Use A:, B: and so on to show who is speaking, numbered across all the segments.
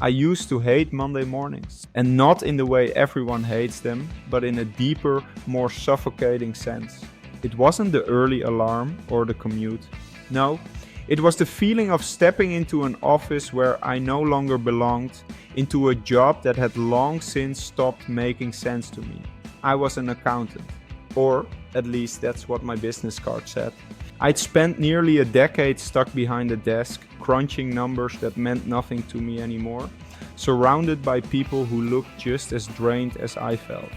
A: I used to hate Monday mornings, and not in the way everyone hates them, but in a deeper, more suffocating sense. It wasn't the early alarm or the commute. No, it was the feeling of stepping into an office where I no longer belonged, into a job that had long since stopped making sense to me. I was an accountant, or at least that's what my business card said. I'd spent nearly a decade stuck behind a desk, crunching numbers that meant nothing to me anymore, surrounded by people who looked just as drained as I felt.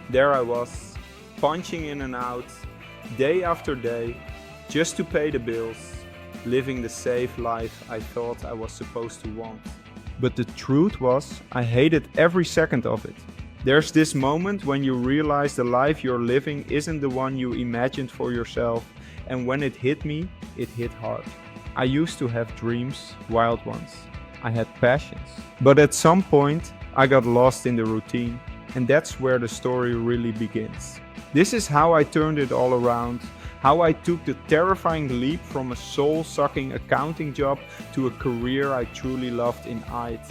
A: There I was, punching in and out, day after day, just to pay the bills, living the safe life I thought I was supposed to want. But the truth was, I hated every second of it. There's this moment when you realize the life you're living isn't the one you imagined for yourself, and when it hit me, it hit hard. I used to have dreams, wild ones. I had passions. But at some point, I got lost in the routine, and that's where the story really begins. This is how I turned it all around, how I took the terrifying leap from a soul-sucking accounting job to a career I truly loved in IT,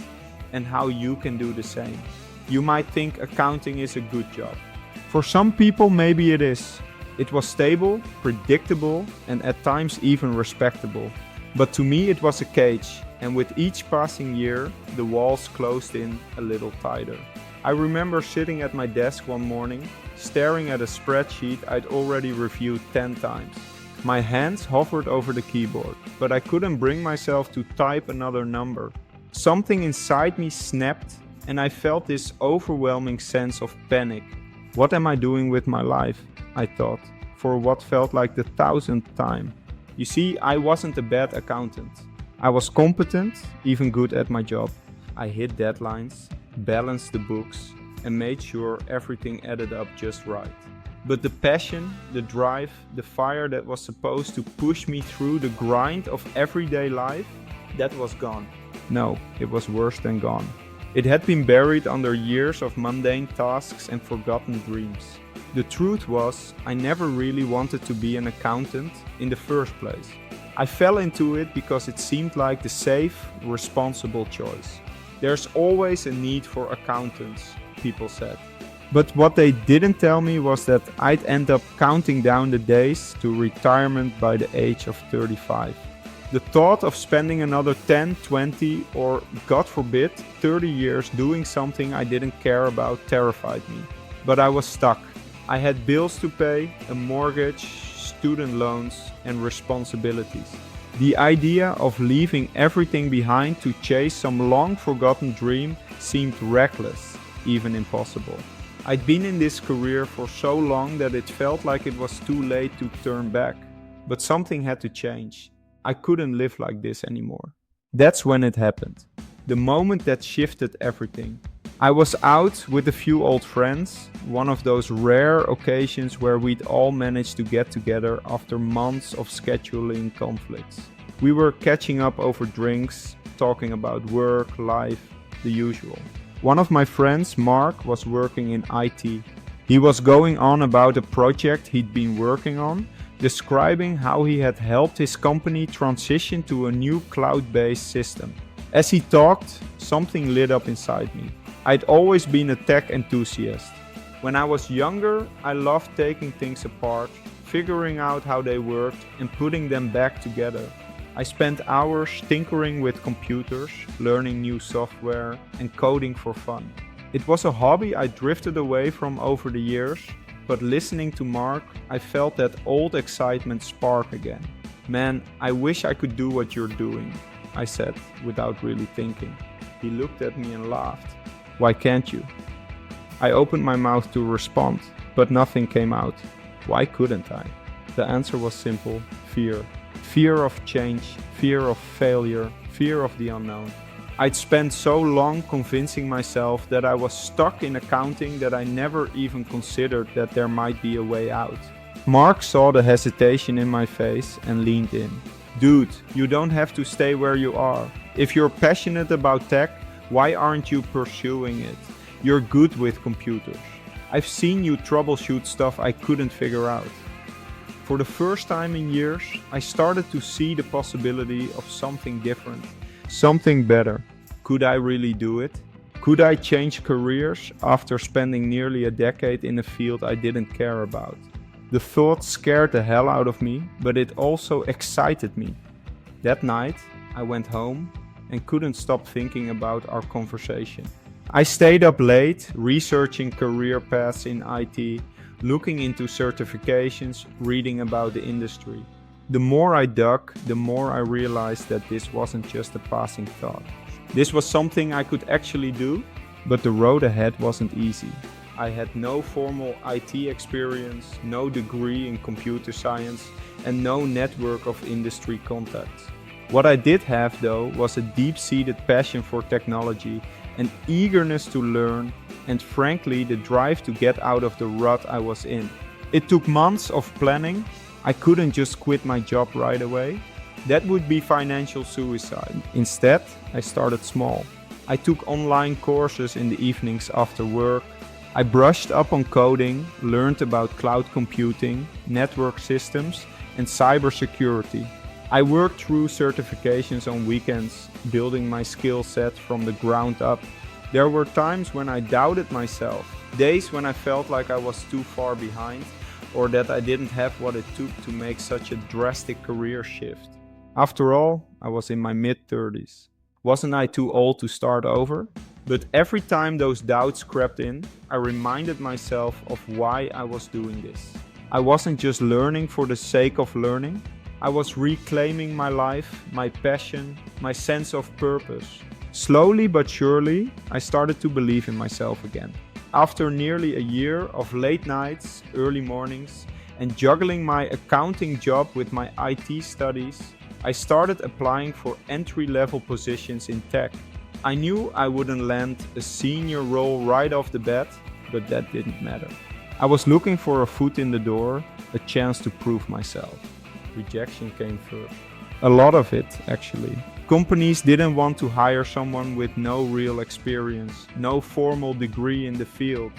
A: and how you can do the same. You might think accounting is a good job. For some people, maybe it is. It was stable, predictable, and at times even respectable. But to me, it was a cage, and with each passing year, the walls closed in a little tighter. I remember sitting at my desk one morning, staring at a spreadsheet I'd already reviewed 10 times. My hands hovered over the keyboard, but I couldn't bring myself to type another number. Something inside me snapped, and I felt this overwhelming sense of panic. What am I doing with my life? I thought, for what felt like the 1000th time. You see, I wasn't a bad accountant. I was competent, even good at my job. I hit deadlines, balanced the books, and made sure everything added up just right. But the passion, the drive, the fire that was supposed to push me through the grind of everyday life, that was gone. No, it was worse than gone. It had been buried under years of mundane tasks and forgotten dreams. The truth was, I never really wanted to be an accountant in the first place. I fell into it because it seemed like the safe, responsible choice. There's always a need for accountants, people said. But what they didn't tell me was that I'd end up counting down the days to retirement by the age of 35. The thought of spending another 10, 20 or, God forbid, 30 years doing something I didn't care about terrified me. But I was stuck. I had bills to pay, a mortgage, student loans, and responsibilities. The idea of leaving everything behind to chase some long-forgotten dream seemed reckless, even impossible. I'd been in this career for so long that it felt like it was too late to turn back. But something had to change. I couldn't live like this anymore. That's when it happened. The moment that shifted everything. I was out with a few old friends, one of those rare occasions where we'd all managed to get together after months of scheduling conflicts. We were catching up over drinks, talking about work, life, the usual. One of my friends, Mark, was working in IT. He was going on about a project he'd been working on, describing how he had helped his company transition to a new cloud-based system. As he talked, something lit up inside me. I'd always been a tech enthusiast. When I was younger, I loved taking things apart, figuring out how they worked, and putting them back together. I spent hours tinkering with computers, learning new software, and coding for fun. It was a hobby I drifted away from over the years, but listening to Mark, I felt that old excitement spark again. Man, I wish I could do what you're doing, I said, without really thinking. He looked at me and laughed. Why can't you? I opened my mouth to respond, but nothing came out. Why couldn't I? The answer was simple: fear. Fear of change, fear of failure, fear of the unknown. I'd spent so long convincing myself that I was stuck in accounting that I never even considered that there might be a way out. Mark saw the hesitation in my face and leaned in. Dude, you don't have to stay where you are. If you're passionate about tech, why aren't you pursuing it? You're good with computers. I've seen you troubleshoot stuff I couldn't figure out. For the first time in years, I started to see the possibility of something different, something better. Could I really do it? Could I change careers after spending nearly a decade in a field I didn't care about? The thought scared the hell out of me, but it also excited me. That night, I went home and couldn't stop thinking about our conversation. I stayed up late researching career paths in IT, looking into certifications, reading about the industry. The more I dug, the more I realized that this wasn't just a passing thought. This was something I could actually do, but the road ahead wasn't easy. I had no formal IT experience, no degree in computer science, and no network of industry contacts. What I did have, though, was a deep-seated passion for technology, an eagerness to learn, and frankly, the drive to get out of the rut I was in. It took months of planning. I couldn't just quit my job right away. That would be financial suicide. Instead, I started small. I took online courses in the evenings after work. I brushed up on coding, learned about cloud computing, network systems, and cybersecurity. I worked through certifications on weekends, building my skill set from the ground up. There were times when I doubted myself, days when I felt like I was too far behind, or that I didn't have what it took to make such a drastic career shift. After all, I was in my mid-30s. Wasn't I too old to start over? But every time those doubts crept in, I reminded myself of why I was doing this. I wasn't just learning for the sake of learning. I was reclaiming my life, my passion, my sense of purpose. Slowly but surely, I started to believe in myself again. After nearly a year of late nights, early mornings, and juggling my accounting job with my IT studies, I started applying for entry-level positions in tech. I knew I wouldn't land a senior role right off the bat, but that didn't matter. I was looking for a foot in the door, a chance to prove myself. Rejection came first. A lot of it, actually. Companies didn't want to hire someone with no real experience, no formal degree in the field.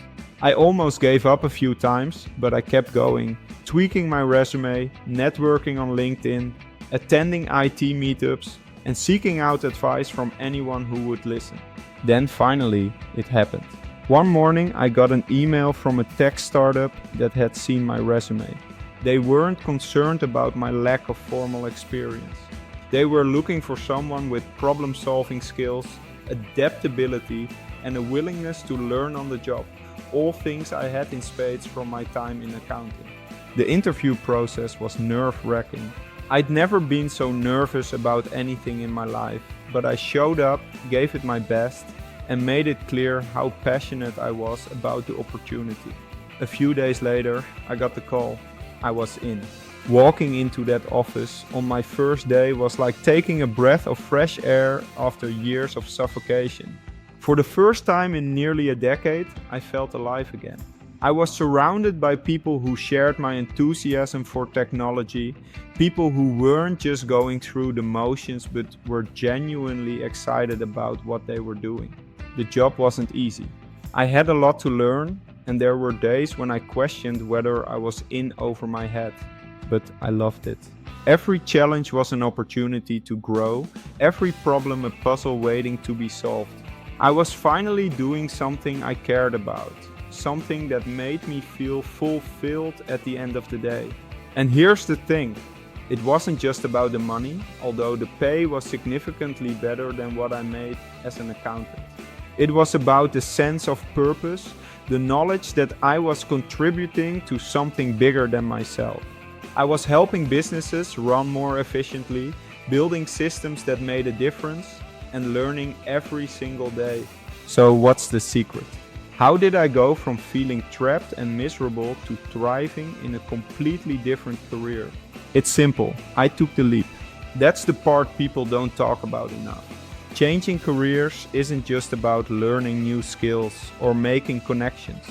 A: I almost gave up a few times, but I kept going, tweaking my resume, networking on LinkedIn, attending IT meetups, and seeking out advice from anyone who would listen. Then finally, it happened. One morning, I got an email from a tech startup that had seen my resume. They weren't concerned about my lack of formal experience. They were looking for someone with problem-solving skills, adaptability, and a willingness to learn on the job. All things I had in spades from my time in accounting. The interview process was nerve-wracking. I'd never been so nervous about anything in my life, but I showed up, gave it my best, and made it clear how passionate I was about the opportunity. A few days later, I got the call. I was in. Walking into that office on my first day was like taking a breath of fresh air after years of suffocation. For the first time in nearly a decade, I felt alive again. I was surrounded by people who shared my enthusiasm for technology, people who weren't just going through the motions but were genuinely excited about what they were doing. The job wasn't easy. I had a lot to learn, and there were days when I questioned whether I was in over my head. But I loved it. Every challenge was an opportunity to grow, every problem a puzzle waiting to be solved. I was finally doing something I cared about, something that made me feel fulfilled at the end of the day. And here's the thing, it wasn't just about the money, although the pay was significantly better than what I made as an accountant. It was about the sense of purpose, the knowledge that I was contributing to something bigger than myself. I was helping businesses run more efficiently, building systems that made a difference, and learning every single day. So what's the secret? How did I go from feeling trapped and miserable to thriving in a completely different career? It's simple. I took the leap. That's the part people don't talk about enough. Changing careers isn't just about learning new skills or making connections.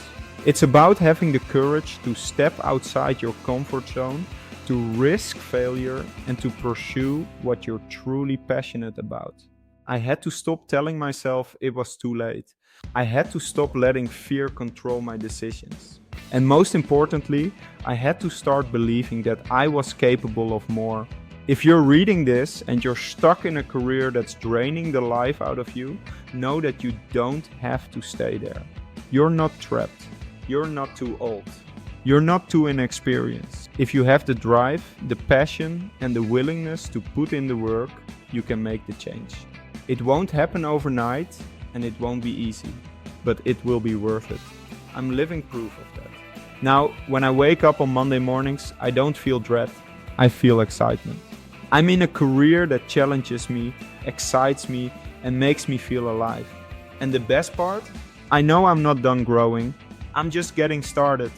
A: It's about having the courage to step outside your comfort zone, to risk failure, and to pursue what you're truly passionate about. I had to stop telling myself it was too late. I had to stop letting fear control my decisions. And most importantly, I had to start believing that I was capable of more. If you're reading this and you're stuck in a career that's draining the life out of you, know that you don't have to stay there. You're not trapped. You're not too old. You're not too inexperienced. If you have the drive, the passion, and the willingness to put in the work, you can make the change. It won't happen overnight and it won't be easy, but it will be worth it. I'm living proof of that. Now, when I wake up on Monday mornings, I don't feel dread, I feel excitement. I'm in a career that challenges me, excites me, and makes me feel alive. And the best part? I know I'm not done growing, I'm just getting started.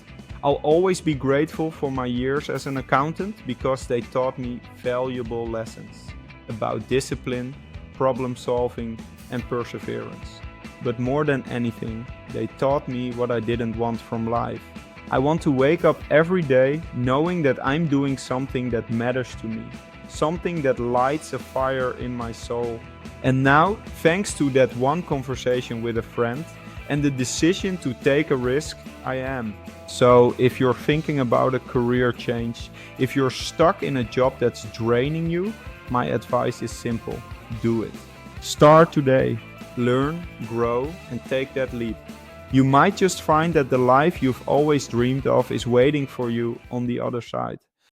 A: I'll always be grateful for my years as an accountant because they taught me valuable lessons about discipline, problem solving, and perseverance. But more than anything, they taught me what I didn't want from life. I want to wake up every day knowing that I'm doing something that matters to me, something that lights a fire in my soul. And now, thanks to that one conversation with a friend and the decision to take a risk, I am. So if you're thinking about a career change, if you're stuck in a job that's draining you, my advice is simple: do it. Start today. Learn, grow, and take that leap. You might just find that the life you've always dreamed of is waiting for you on the other side.